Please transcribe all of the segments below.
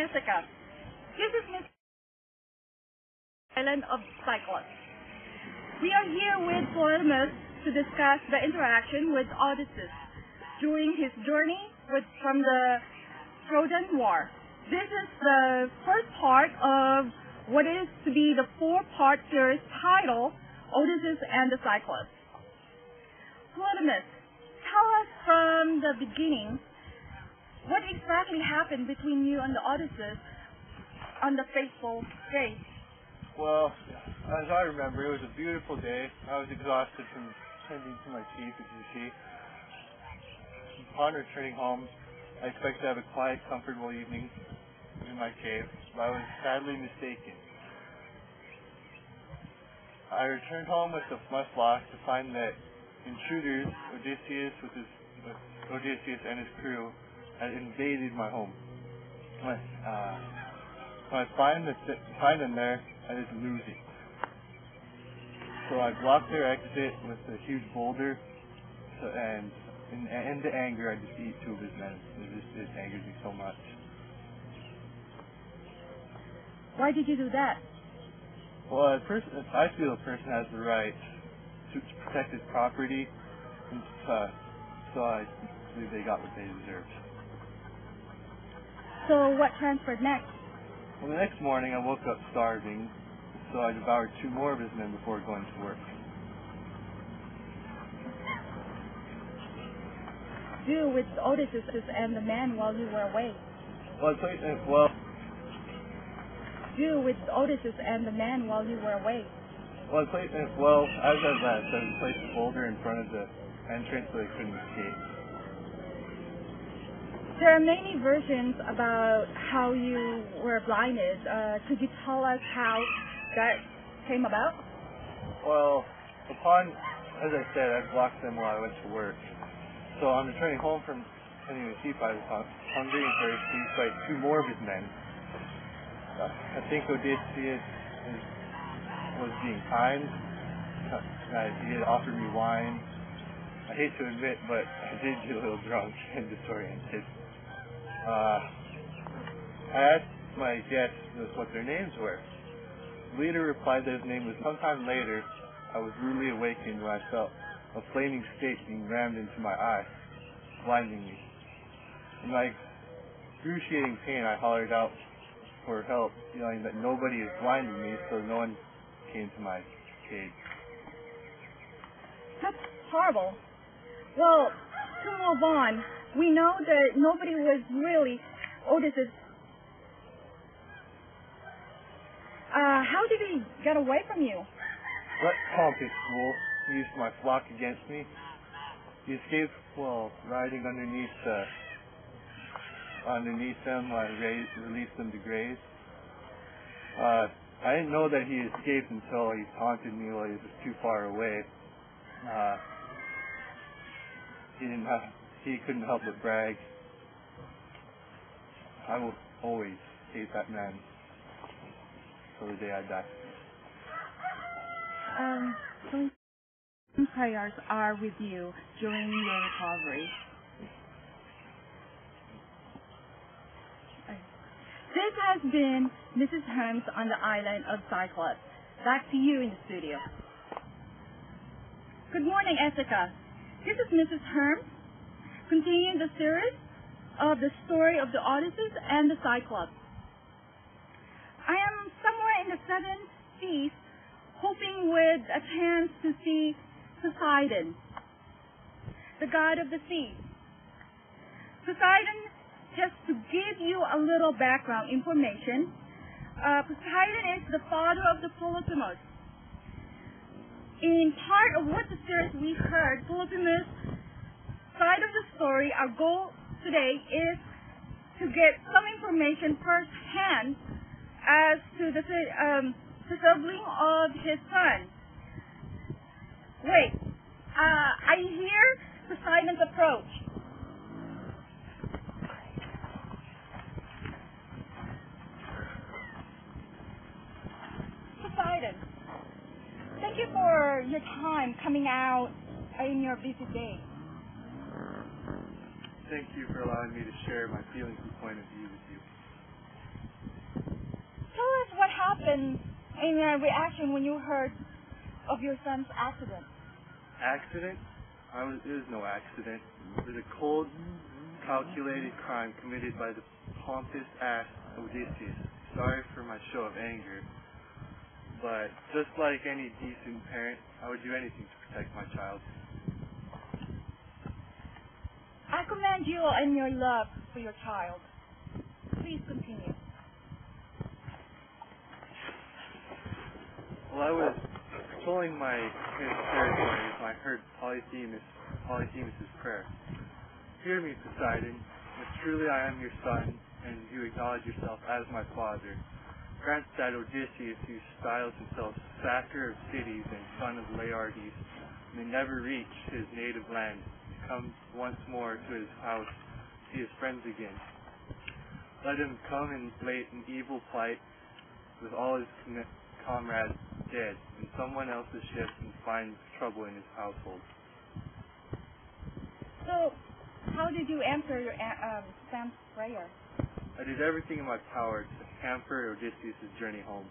Jessica. This is Miss Island of Cyclops. We are here with Polymus to discuss the interaction with Odyssey during his journey from the Trojan War. This is the first part of what is to be the four-part series titled Odyssey and the Cyclops. Polymus, tell us from the beginning what exactly happened between you and the Odyssey on the fateful day. Well, as I remember, it was a beautiful day. I was exhausted from tending to my teeth, as you see. Upon returning home, I expected to have a quiet, comfortable evening in my cave, but I was sadly mistaken. I returned home with my flock to find that intruders, Odysseus and his crew, had invaded my home. When I find them there, I just lose it. So I blocked their exit with a huge boulder, and in the anger, I just eat two of his men. It angers me so much. Why did you do that? Well, I feel a person has the right to protect his property, and so I believe they got what they deserved. So what transferred next? Well, the next morning I woke up starving, so I devoured two more of his men before going to work. Do with Odysseus and the man while you were away? Do with Odysseus and the man while you were away? As I said, I placed a boulder in front of the entrance so they couldn't escape. There are many versions about how you were blinded. Could you tell us how that came about? Well, as I said, I blocked them while I went to work. So on returning home from tending to sheep, I was hungry and thirsty, so I ate two more of his men. I think Odysseus was being kind. He had offered me wine. I hate to admit, but I did get a little drunk and disoriented. I asked my guests what their names were. The leader replied that his name was. Sometime later, I was rudely awakened when I felt a flaming stake being rammed into my eye, blinding me. In my excruciating pain, I hollered out for help, yelling that nobody is blinding me, so no one came to my cave. That's horrible. Well, to move on, we know that nobody was really Odysseus. How did he get away from you? That pompous fool used my flock against me. He escaped while riding underneath them. I released them to graze. I didn't know that he escaped until he taunted me while he was too far away. He couldn't help but brag. I will always hate that man till the day I die. Prayers are with you during your recovery. This has been Mrs. Holmes on the island of Cyclops. Back to you in the studio. Good morning, Jessica. This is Mrs. Holmes, continuing the series of the story of the Odyssey and the Cyclops. I am somewhere in the seven seas, hoping with a chance to see Poseidon, the god of the sea. Poseidon, just to give you a little background information, Poseidon is the father of the Polyphemus. In part of what the series we heard, Polyphemus' side of the story, our goal today is to get some information firsthand as to the sibling of his son. Wait, I hear Poseidon's approach. Poseidon, thank you for your time coming out in your busy day. Thank you for allowing me to share my feelings and point of view with you. been in your reaction when you heard of your son's accident? Accident? It was no accident. It was a cold, calculated crime committed by the pompous ass Odysseus. Sorry for my show of anger, but just like any decent parent, I would do anything to protect my child. I commend you in your love for your child. Please continue. While I was patrolling my territories, I heard Polyphemus' prayer. Hear me, Poseidon, if truly I am your son, and you acknowledge yourself as my father. Grant that Odysseus, who styles himself sacker of cities and son of Laertes, may never reach his native land, come once more to his house, see his friends again. Let him come in late in evil plight, with all his comrades dead, in someone else's ship, and find trouble in his household. So, how did you answer your son's prayer? I did everything in my power to hamper Odysseus' journey home.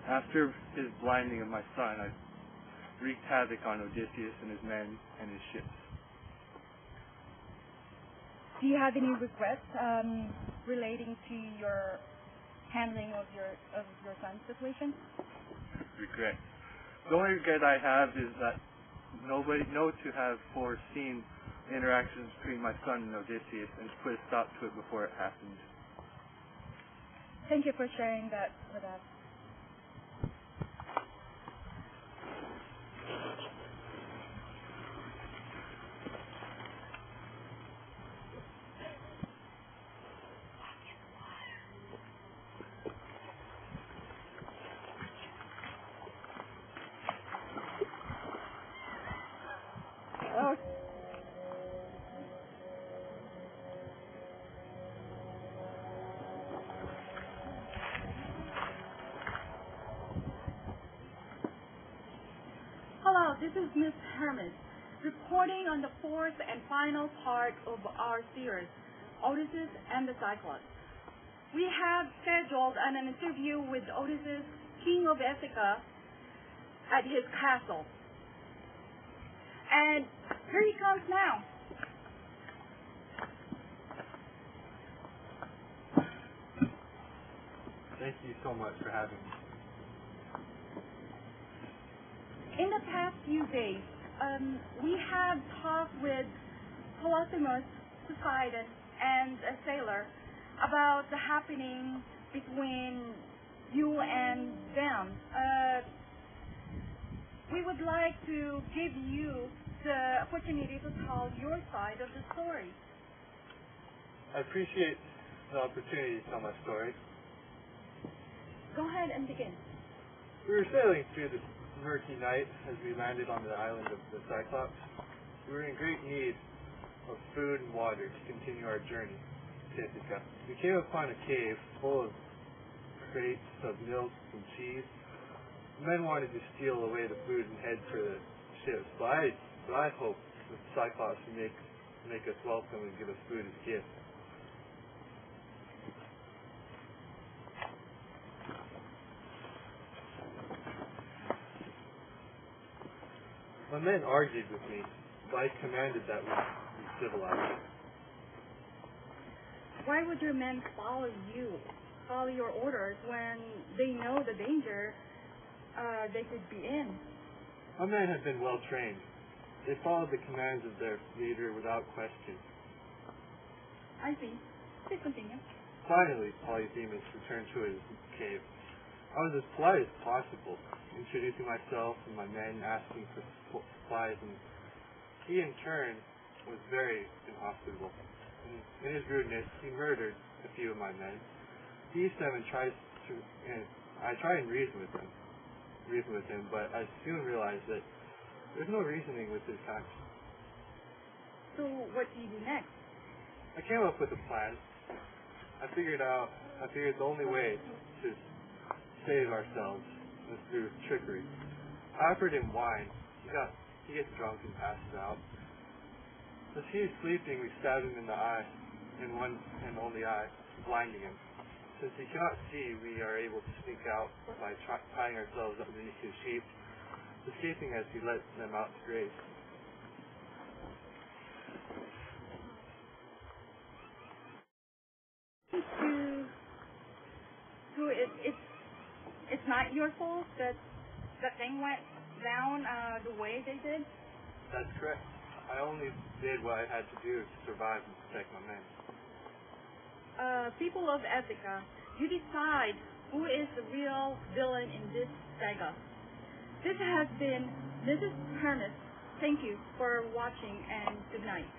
After his blinding of my son, I wreaked havoc on Odysseus and his men and his ships. Do you have any regrets relating to your handling of your son's situation? Regret. The only regret I have is that nobody to have foreseen the interactions between my son and Odysseus and to put a stop to it before it happened. Thank you for sharing that with us. Hello, this is Miss Hermes, reporting on the fourth and final part of our series, Odyssey and the Cyclops. We have scheduled an interview with Odysseus, king of Ithaca, at his castle. And here he comes now. Thank you so much for having me. In the past few days, we have talked with Polyphemus, Poseidon, and a sailor about the happening between you and them. We would like to give you the opportunity to tell your side of the story. I appreciate the opportunity to tell my story. Go ahead and begin. We were sailing through the murky night as we landed on the island of the Cyclops. We were in great need of food and water to continue our journey to Ithaca. We came upon a cave full of crates of milk and cheese. The men wanted to steal away the food and head for the ships, but I hoped the Cyclops would make us welcome and give us food as gifts. My men argued with me, but I commanded that we be civilized. Why would your men follow your orders when they know the danger they could be in? My men had been well trained. They followed the commands of their leader without question. I see. Please continue. Finally, Polyphemus returned to his cave. I was as polite as possible, introducing myself and my men, asking for supplies, and he in turn was very inhospitable. In his rudeness, he murdered a few of my men. These seven I tried and reason with him, but I soon realized that there's no reasoning with his kind. So what do you do next? I came up with a plan. I figured the only way to save ourselves was through trickery. I offered him wine. He gets drunk and passes out. As he was sleeping, we stabbed him in the eye, in one and only eye. blinding him. Since he cannot see, we are able to sneak out by tying ourselves underneath his sheep, escaping as he led them out to graze. It's not your fault that the thing went down the way they did? That's correct. I only did what I had to do to survive and protect my men. People of Ithaca, you decide who is the real villain in this saga. This has been Mrs. Hermes. Thank you for watching and good night.